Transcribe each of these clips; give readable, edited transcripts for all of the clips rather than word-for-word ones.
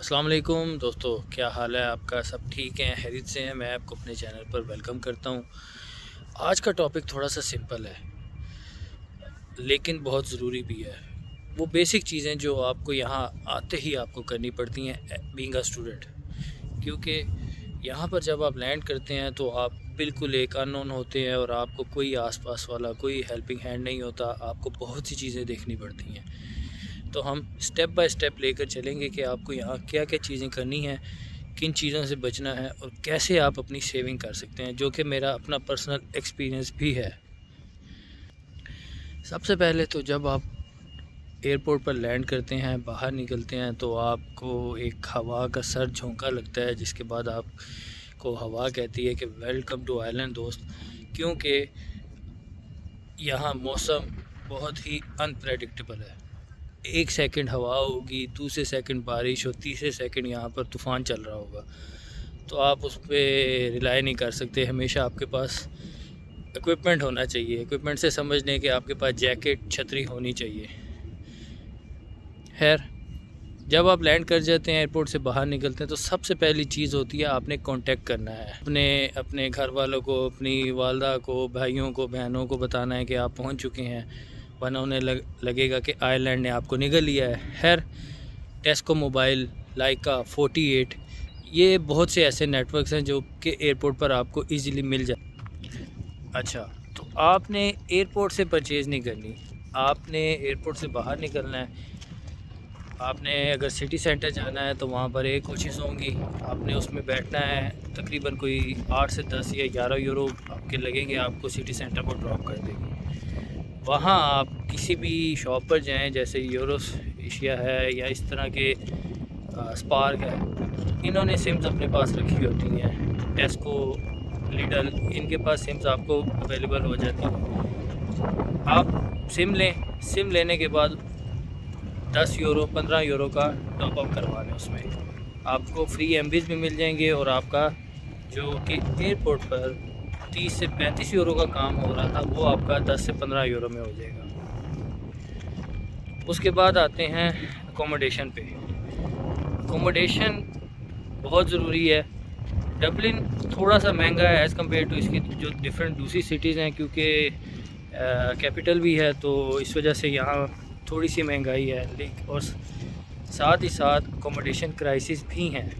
अस्सलाम वालेकुम दोस्तों, क्या हाल है आपका? सब ठीक हैं, खैरियत से हैं? मैं आपको अपने चैनल पर वेलकम करता हूं। आज का टॉपिक थोड़ा सा सिंपल है लेकिन बहुत ज़रूरी भी है। वो बेसिक चीज़ें जो आपको यहाँ आते ही आपको करनी पड़ती हैं बीइंग अ स्टूडेंट, क्योंकि यहाँ पर जब आप लैंड करते हैं तो आप बिल्कुल एक अननोन होते हैं और आपको कोई आसपास वाला कोई हेल्पिंग हैंड नहीं होता। आपको बहुत सी चीज़ें देखनी पड़ती हैं। तो हम स्टेप बाय स्टेप लेकर चलेंगे कि आपको यहाँ क्या क्या चीज़ें करनी हैं, किन चीज़ों से बचना है और कैसे आप अपनी सेविंग कर सकते हैं, जो कि मेरा अपना पर्सनल एक्सपीरियंस भी है। सबसे पहले तो जब आप एयरपोर्ट पर लैंड करते हैं, बाहर निकलते हैं, तो आपको एक हवा का सर झोंका लगता है, जिसके बाद आपको हवा कहती है कि वेलकम टू आइलैंड दोस्त। क्योंकि यहाँ मौसम बहुत ही अनप्रेडिक्टेबल है। एक सेकंड हवा होगी, दूसरे सेकंड बारिश और तीसरे सेकंड यहाँ पर तूफ़ान चल रहा होगा। तो आप उस पर रिलाई नहीं कर सकते। हमेशा आपके पास इक्विपमेंट होना चाहिए। इक्विपमेंट से समझ लें कि आपके पास जैकेट, छतरी होनी चाहिए। खैर, जब आप लैंड कर जाते हैं, एयरपोर्ट से बाहर निकलते हैं, तो सबसे पहली चीज़ होती है आपने कांटेक्ट करना है। अपने घर वालों को, अपनी वालदा को, भाइयों को, बहनों को बताना है कि आप पहुंच चुके हैं, वरना उन्हें लगेगा कि आयरलैंड ने आपको निगल लिया है। खैर, टेस्को मोबाइल, लाइका 48, ये बहुत से ऐसे नेटवर्क्स हैं जो कि एयरपोर्ट पर आपको इजीली मिल जाए। अच्छा, तो आपने एयरपोर्ट से परचेज़ नहीं करनी, आपने एयरपोर्ट से बाहर निकलना है। आपने अगर सिटी सेंटर जाना है तो वहाँ पर एक कोशिश होंगी, आपने उसमें बैठना है। तकरीबन कोई 8 से 10 या 11 यूरो आपके लगेंगे, आपको सिटी सेंटर पर ड्रॉप कर देंगे। वहाँ आप किसी भी शॉप पर जाएं, जैसे यूरोस एशिया है या इस तरह के स्पार्क है, इन्होंने सिम्स अपने पास रखी होती हैं। टेस्को, लिडल, इनके पास सिम्स आपको अवेलेबल हो जाती हैं। आप सिम लें, सिम लेने के बाद 10 यूरो 15 यूरो का टॉप अप करवा लें। उसमें आपको फ्री एमबीज भी मिल जाएंगे और आपका जो कि एयरपोर्ट पर 30 से 35 यूरो का काम हो रहा था, वो आपका 10 से 15 यूरो में हो जाएगा। उसके बाद आते हैं अकोमोडेशन पे। अकोमोडेशन बहुत ज़रूरी है। डबलिन थोड़ा सा महंगा है एज़ कम्पेयर टू इसकी जो डिफरेंट दूसरी सिटीज़ हैं, क्योंकि कैपिटल भी है, तो इस वजह से यहाँ थोड़ी सी महंगाई है। लेकिन और साथ ही साथ अकोमोडेशन क्राइसिस भी हैं।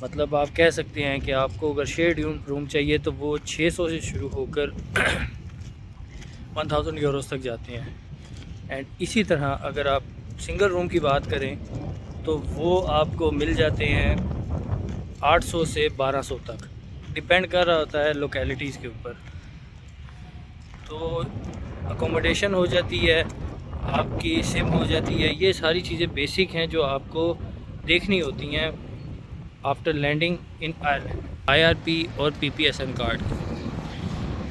मतलब आप कह सकते हैं कि आपको अगर शेयर्ड रूम चाहिए तो वो 600 से शुरू होकर 1000 यूरोस तक जाते हैं। एंड इसी तरह अगर आप सिंगल रूम की बात करें तो वो आपको मिल जाते हैं 800 से 1200 तक, डिपेंड कर रहा होता है लोकेलिटीज़ के ऊपर। तो अकोमोडेशन हो जाती है, आपकी सिम हो जाती है, ये सारी चीज़ें बेसिक हैं जो आपको देखनी होती हैं after landing in Ireland. IRP और पीपीएसएन कार्ड,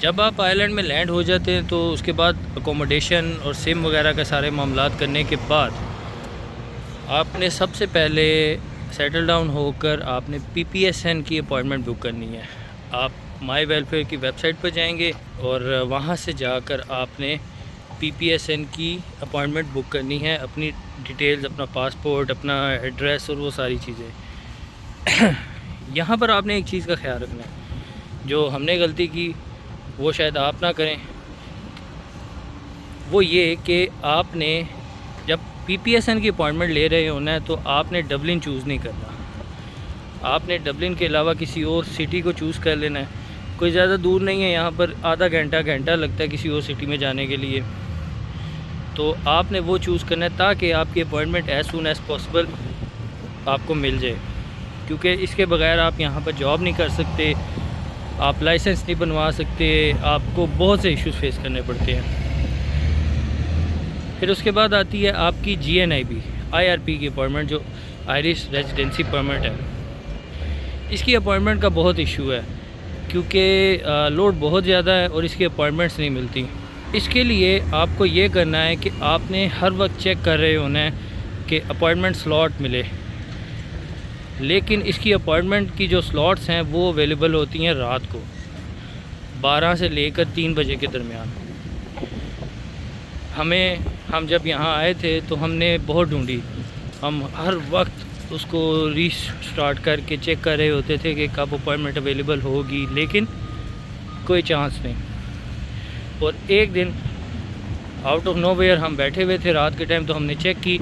जब आप आयरलैंड में लैंड हो जाते हैं तो उसके बाद अकोमोडेशन और सिम वगैरह के सारे मामलात करने के बाद आपने सबसे पहले सेटल डाउन होकर आपने पीपीएसएन की अपॉइंटमेंट बुक करनी है। आप माई वेलफेयर की वेबसाइट पर जाएंगे और वहाँ से जाकर आपने पीपीएसएन की अपॉइंटमेंट बुक करनी है। अपनी डिटेल्स, अपना पासपोर्ट, अपना एड्रेस और वो सारी चीज़ें। यहाँ पर आपने एक चीज़ का ख्याल रखना है, जो हमने गलती की वो शायद आप ना करें। वो ये कि आपने जब पीपीएसएन की अपॉइंटमेंट ले रहे होना है तो आपने डबलिन चूज़ नहीं करना। आपने डबलिन के अलावा किसी और सिटी को चूज़ कर लेना है। कोई ज़्यादा दूर नहीं है, यहाँ पर आधा घंटा लगता है किसी और सिटी में जाने के लिए। तो आपने वो चूज़ करना है ताकि आपकी appointment as soon as possible आपको मिल जाए, क्योंकि इसके बगैर आप यहाँ पर जॉब नहीं कर सकते, आप लाइसेंस नहीं बनवा सकते, आपको बहुत से इश्यूज़ फेस करने पड़ते हैं। फिर उसके बाद आती है आपकी GNIB IRP की अपॉइंटमेंट, जो आयरिश रेजिडेंसी परमिट है। इसकी अपॉइंटमेंट का बहुत इशू है, क्योंकि लोड बहुत ज़्यादा है और इसकी अपॉइंटमेंट्स नहीं मिलती। इसके लिए आपको ये करना है कि आपने हर वक्त चेक कर रहे होना है कि अपॉइंटमेंट स्लॉट मिले। लेकिन इसकी अपॉइंटमेंट की जो स्लॉट्स हैं वो अवेलेबल होती हैं रात को 12 से लेकर 3 बजे के दरमियान। हम जब यहाँ आए थे तो हमने बहुत ढूंढी, हम हर वक्त उसको रीस्टार्ट करके चेक कर रहे होते थे कि कब अपॉइंटमेंट अवेलेबल होगी, लेकिन कोई चांस नहीं। और एक दिन आउट ऑफ नोवेयर हम बैठे हुए थे रात के टाइम, तो हमने चेक की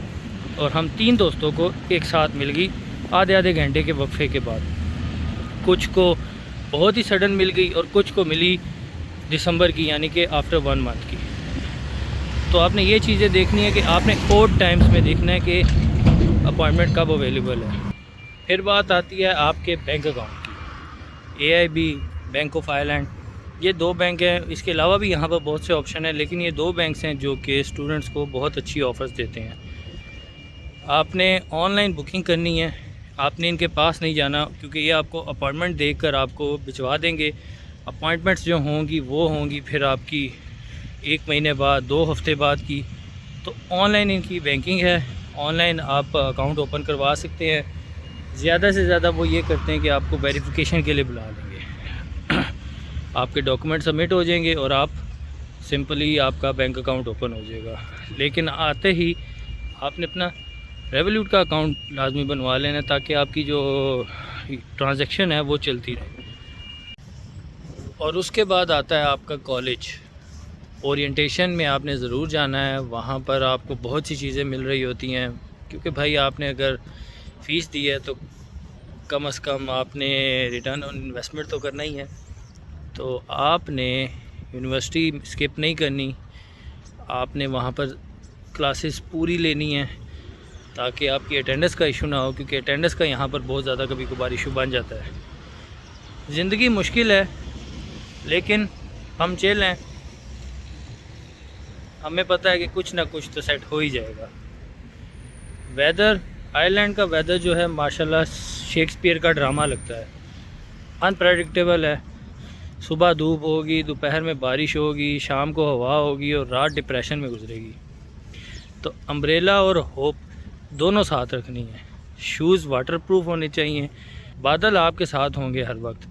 और हम 3 दोस्तों को एक साथ मिल गई आधे आधे घंटे के वक्फे के बाद। कुछ को बहुत ही सडन मिल गई और कुछ को मिली दिसंबर की, यानी कि आफ्टर 1 मंथ की। तो आपने ये चीज़ें देखनी है कि आपने ओड टाइम्स में देखना है कि अपॉइंटमेंट कब अवेलेबल है। फिर बात आती है आपके बैंक अकाउंट की। AIB, बैंक ऑफ आयरलैंड, ये 2 बैंक हैं। इसके अलावा भी यहाँ पर बहुत से ऑप्शन हैं, लेकिन ये 2 बैंक्स हैं जो कि स्टूडेंट्स को बहुत अच्छी ऑफ़र्स देते हैं। आपने ऑनलाइन बुकिंग करनी है, आपने इनके पास नहीं जाना, क्योंकि ये आपको अपॉइंटमेंट देकर आपको भिजवा देंगे। अपॉइंटमेंट्स जो होंगी वो होंगी फिर आपकी 1 महीने बाद, 2 हफ्ते बाद की। तो ऑनलाइन इनकी बैंकिंग है, ऑनलाइन आप अकाउंट ओपन करवा सकते हैं। ज़्यादा से ज़्यादा वो ये करते हैं कि आपको वेरिफिकेशन के लिए बुला लेंगे। आपके डॉक्यूमेंट सबमिट हो जाएंगे और आप सिंपली आपका बैंक अकाउंट ओपन हो जाएगा। लेकिन आते ही आपने अपना रेवोल्यूट का अकाउंट लाजमी बनवा लेना, ताकि आपकी जो ट्रांजैक्शन है वो चलती रहे। और उसके बाद आता है आपका कॉलेज। ओरिएंटेशन में आपने ज़रूर जाना है, वहाँ पर आपको बहुत सी चीज़ें मिल रही होती हैं, क्योंकि भाई आपने अगर फ़ीस दी है तो कम से कम आपने रिटर्न ऑन इन्वेस्टमेंट तो करना ही है। तो आपने यूनिवर्सिटी स्किप नहीं करनी, आपने वहाँ पर क्लासेस पूरी लेनी है, ताकि आपकी अटेंडेंस का इशू ना हो, क्योंकि अटेंडेंस का यहाँ पर बहुत ज़्यादा कभी कभार इशू बन जाता है। ज़िंदगी मुश्किल है, लेकिन हम झेल हैं। हमें पता है कि कुछ ना कुछ तो सेट हो ही जाएगा। वेदर, आयरलैंड का वेदर जो है माशाल्लाह शेक्सपियर का ड्रामा लगता है। अनप्रेडिक्टेबल है। सुबह धूप होगी, दोपहर में बारिश होगी, शाम को हवा होगी और रात डिप्रेशन में गुजरेगी। तो अम्ब्रेला और होप दोनों साथ रखनी है। शूज़ वाटरप्रूफ होने चाहिए। बादल आपके साथ होंगे हर वक्त,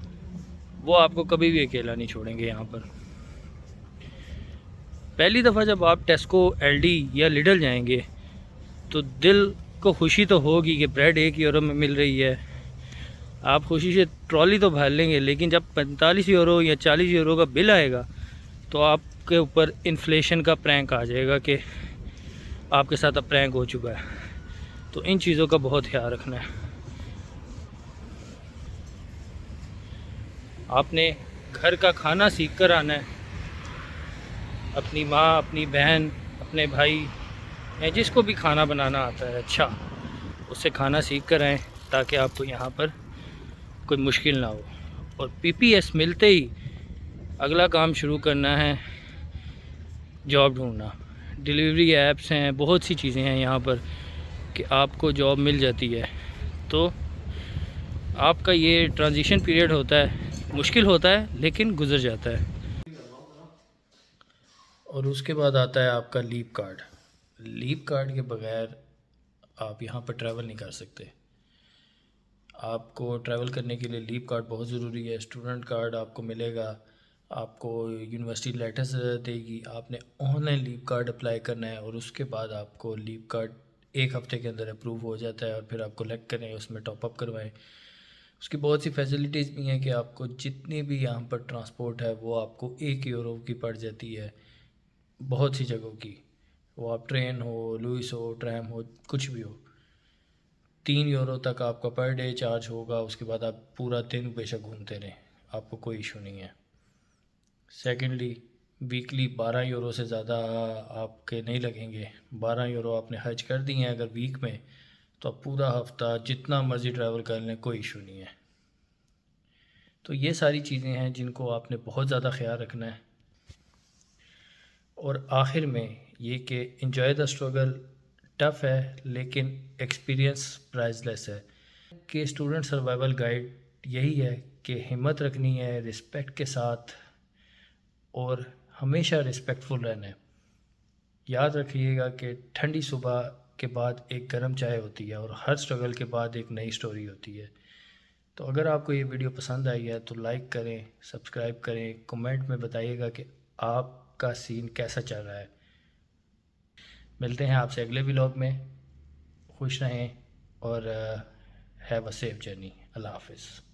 वो आपको कभी भी अकेला नहीं छोड़ेंगे। यहाँ पर पहली दफ़ा जब आप टेस्को, LD या लिडल जाएंगे तो दिल को खुशी तो होगी कि ब्रेड 1 यूरो में मिल रही है। आप खुशी से ट्रॉली तो भर लेंगे, लेकिन जब 45 यूरो या 40 यूरो का बिल आएगा तो आपके ऊपर इन्फ्लेशन का प्रैंक आ जाएगा कि आपके साथ अब प्रैंक हो चुका है। तो इन चीज़ों का बहुत ख्याल रखना है। आपने घर का खाना सीख कर आना है। अपनी माँ, अपनी बहन, अपने भाई या जिसको भी खाना बनाना आता है अच्छा, उससे खाना सीख कर आएँ, ताकि आपको यहाँ पर कोई मुश्किल ना हो। और PPS मिलते ही अगला काम शुरू करना है, जॉब ढूंढना। डिलीवरी ऐप्स हैं, बहुत सी चीज़ें हैं यहाँ पर कि आपको जॉब मिल जाती है। तो आपका ये ट्रांजिशन पीरियड होता है, मुश्किल होता है लेकिन गुजर जाता है। और उसके बाद आता है आपका लीप कार्ड। लीप कार्ड के बगैर आप यहाँ पर ट्रैवल नहीं कर सकते। आपको ट्रैवल करने के लिए लीप कार्ड बहुत ज़रूरी है। स्टूडेंट कार्ड आपको मिलेगा, आपको यूनिवर्सिटी लेटर्स देगी। आपने ऑनलाइन लीप कार्ड अप्लाई करना है और उसके बाद आपको लीप कार्ड 1 हफ़्ते के अंदर अप्रूव हो जाता है और फिर आप कलेक्ट करें, उसमें टॉपअप करवाएं। उसकी बहुत सी फैसिलिटीज़ भी हैं कि आपको जितनी भी यहाँ पर ट्रांसपोर्ट है वो आपको 1 यूरो की पड़ जाती है बहुत सी जगहों की। वो आप ट्रेन हो, लुइस हो, ट्रैम हो, कुछ भी हो। 3 यूरो तक आपका पर डे चार्ज होगा। उसके बाद आप पूरा दिन बेशक घूमते रहें, आपको कोई इशू नहीं है। सेकेंडली, वीकली 12 यूरो से ज़्यादा आपके नहीं लगेंगे। 12 यूरो आपने खर्च कर दिए हैं अगर वीक में, तो आप पूरा हफ्ता जितना मर्ज़ी ट्रैवल कर लें, कोई इशू नहीं है। तो ये सारी चीज़ें हैं जिनको आपने बहुत ज़्यादा ख्याल रखना है। और आखिर में ये कि एंजॉय द स्ट्रगल। टफ़ है लेकिन एक्सपीरियंस प्राइसलेस है। कि स्टूडेंट सर्वाइवल गाइड यही है कि हिम्मत रखनी है रिस्पेक्ट के साथ, और हमेशा रिस्पेक्टफुल रहना है। याद रखिएगा कि ठंडी सुबह के बाद एक गर्म चाय होती है और हर स्ट्रगल के बाद एक नई स्टोरी होती है। तो अगर आपको ये वीडियो पसंद आई है तो लाइक करें, सब्सक्राइब करें, कमेंट में बताइएगा कि आपका सीन कैसा चल रहा है। मिलते हैं आपसे अगले व्लॉग में। खुश रहें, और हैव अ सेफ जर्नी। अल्लाह हाफिज़।